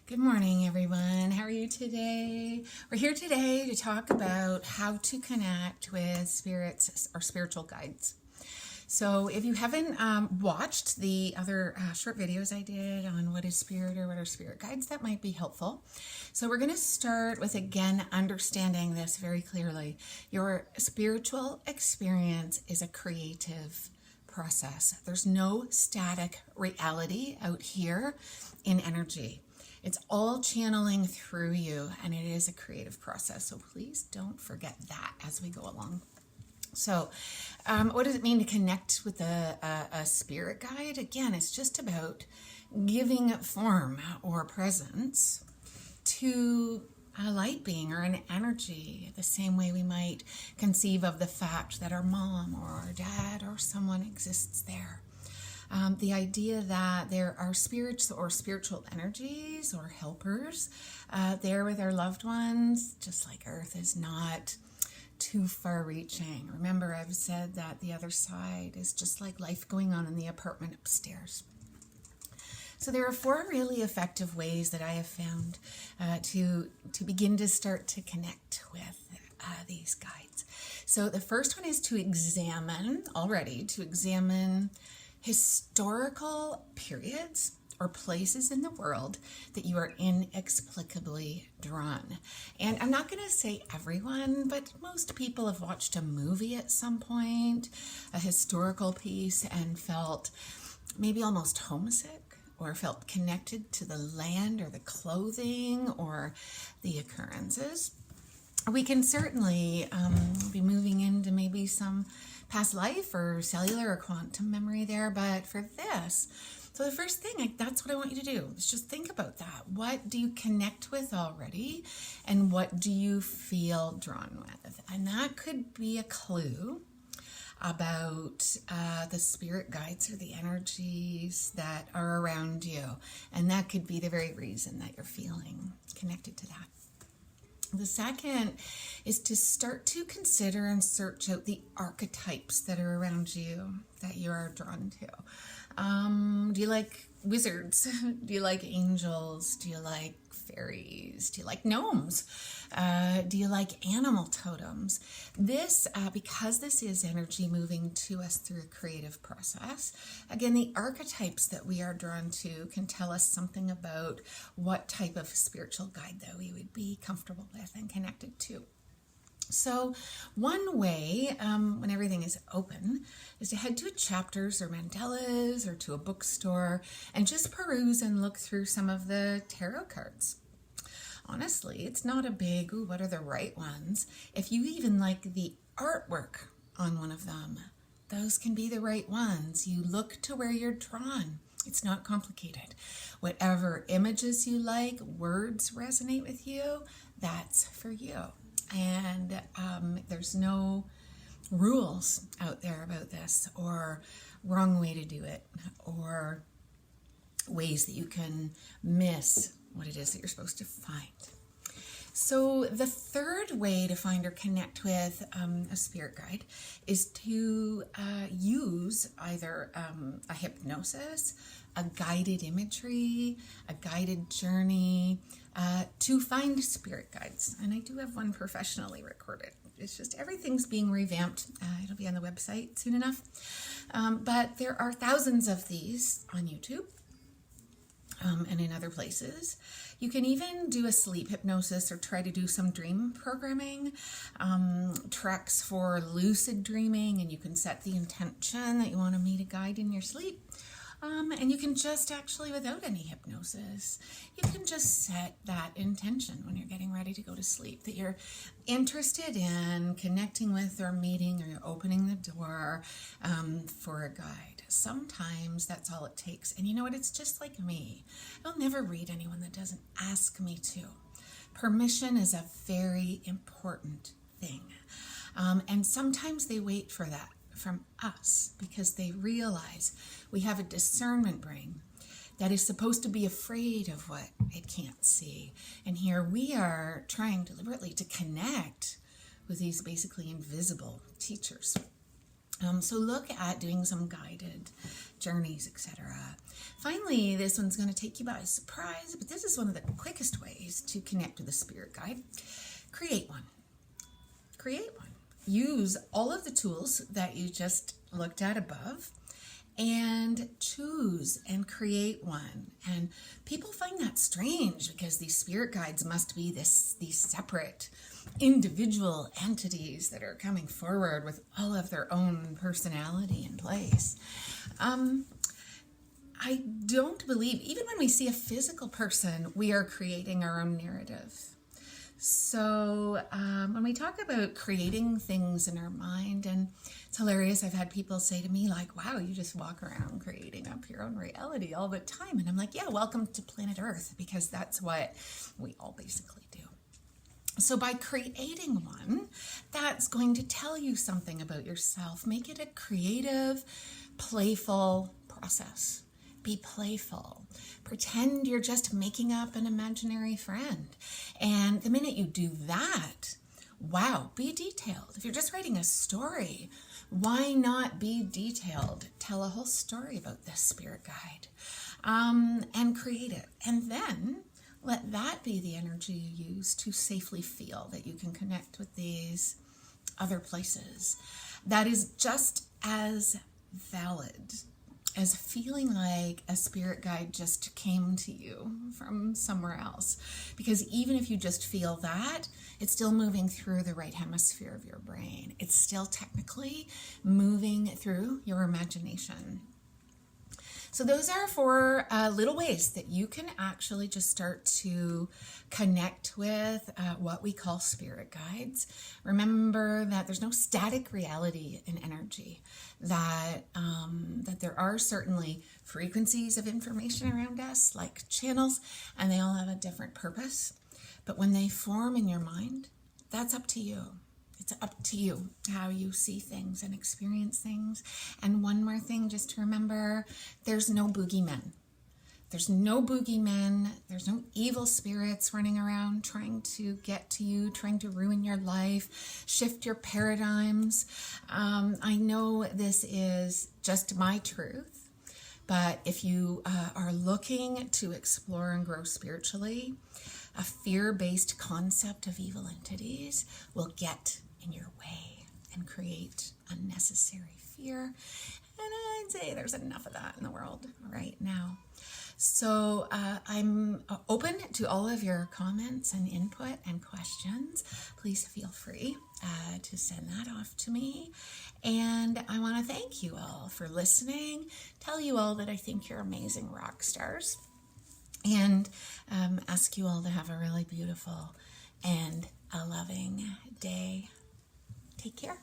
Good morning, everyone. How are you today? We're here today to talk about how to connect with spirits or spiritual guides. So if you haven't watched the other short videos I did on what is spirit or what are spirit guides, that might be helpful. So we're going to start with, again, understanding this very clearly. Your spiritual experience is a creative process. There's no static reality out here in energy. It's all channeling through you, and it is a creative process. So please don't forget that as we go along. So what does it mean to connect with a spirit guide? Again, it's just about giving form or presence to a light being or an energy, the same way we might conceive of the fact that our mom or our dad or someone exists there. The idea that there are spirits or spiritual energies or helpers there with our loved ones, just like Earth is not too far reaching. Remember, I've said that the other side is just like life going on in the apartment upstairs. So there are 4 really effective ways that I have found to begin to start to connect with these guides. So the first one is to examine historical periods or places in the world that you are inexplicably drawn. And I'm not going to say everyone, but most people have watched a movie at some point, a historical piece, and felt maybe almost homesick or felt connected to the land or the clothing or the occurrences. We can certainly be moving into maybe some past life or cellular or quantum memory there, but for this, so the first thing, that's what I want you to do, is just think about that. What do you connect with already, and what do you feel drawn with? And that could be a clue about the spirit guides or the energies that are around you, and that could be the very reason that you're feeling connected to that. The second is to start to consider and search out the archetypes that are around you that you are drawn to. Do you like wizards? Do you like angels? Do you like fairies? Do you like gnomes? Do you like animal totems? This, because this is energy moving to us through a creative process, again, the archetypes that we are drawn to can tell us something about what type of spiritual guide that we would be comfortable with and connected to. So one way, when everything is open, is to head to chapters or mandalas or to a bookstore and just peruse and look through some of the tarot cards. Honestly, it's not a big, ooh, what are the right ones? If you even like the artwork on one of them, those can be the right ones. You look to where you're drawn. It's not complicated. Whatever images you like, words resonate with you, that's for you. And there's no rules out there about this, or wrong way to do it, or ways that you can miss what it is that you're supposed to find. So the third way to find or connect with a spirit guide is to use either a hypnosis, a guided imagery, a guided journey to find spirit guides. And I do have one professionally recorded. It's just everything's being revamped. It'll be on the website soon enough. But there are thousands of these on YouTube. And in other places. You can even do a sleep hypnosis or try to do some dream programming, tracks for lucid dreaming, and you can set the intention that you want to meet a guide in your sleep. And you can just actually, without any hypnosis, you can just set that intention when you're getting ready to go to sleep, that you're interested in connecting with or meeting, or you're opening the door for a guide. Sometimes that's all it takes. And you know what? It's just like me. I'll never read anyone that doesn't ask me to. Permission is a very important thing. And sometimes they wait for that from us because they realize we have a discernment brain that is supposed to be afraid of what it can't see. And here we are trying deliberately to connect with these basically invisible teachers. So look at doing some guided journeys, etc. Finally, this one's going to take you by surprise, but this is one of the quickest ways to connect with a spirit guide. Create one. Create one. Use all of the tools that you just looked at above and choose and create one. And people find that strange because these spirit guides must be these separate individual entities that are coming forward with all of their own personality in place. I don't believe, even when we see a physical person, we are creating our own narrative. So when we talk about creating things in our mind, and it's hilarious, I've had people say to me like, wow, you just walk around creating up your own reality all the time. And I'm like, yeah, welcome to planet Earth, because that's what we all basically do. So by creating one, that's going to tell you something about yourself. Make it a creative, playful process. Be playful. Pretend you're just making up an imaginary friend. And the minute you do that, wow, be detailed. If you're just writing a story, why not be detailed? Tell a whole story about this spirit guide and create it. And then let that be the energy you use to safely feel that you can connect with these other places. That is just as valid as feeling like a spirit guide just came to you from somewhere else. Because even if you just feel that, it's still moving through the right hemisphere of your brain. It's still technically moving through your imagination. So those are 4 little ways that you can actually just start to connect with what we call spirit guides. Remember that there's no static reality in energy, that there are certainly frequencies of information around us, like channels, and they all have a different purpose. But when they form in your mind, that's up to you. It's up to you how you see things and experience things. And one more thing, just to remember, there's no boogeymen. There's no boogeymen. There's no evil spirits running around trying to get to you, trying to ruin your life, shift your paradigms. I know this is just my truth, but if you are looking to explore and grow spiritually, a fear-based concept of evil entities will get in your way and create unnecessary fear. And I'd say there's enough of that in the world right now. So I'm open to all of your comments and input and questions. Please feel free to send that off to me. And I want to thank you all for listening, tell you all that I think you're amazing rock stars, and ask you all to have a really beautiful and a loving day. Take care.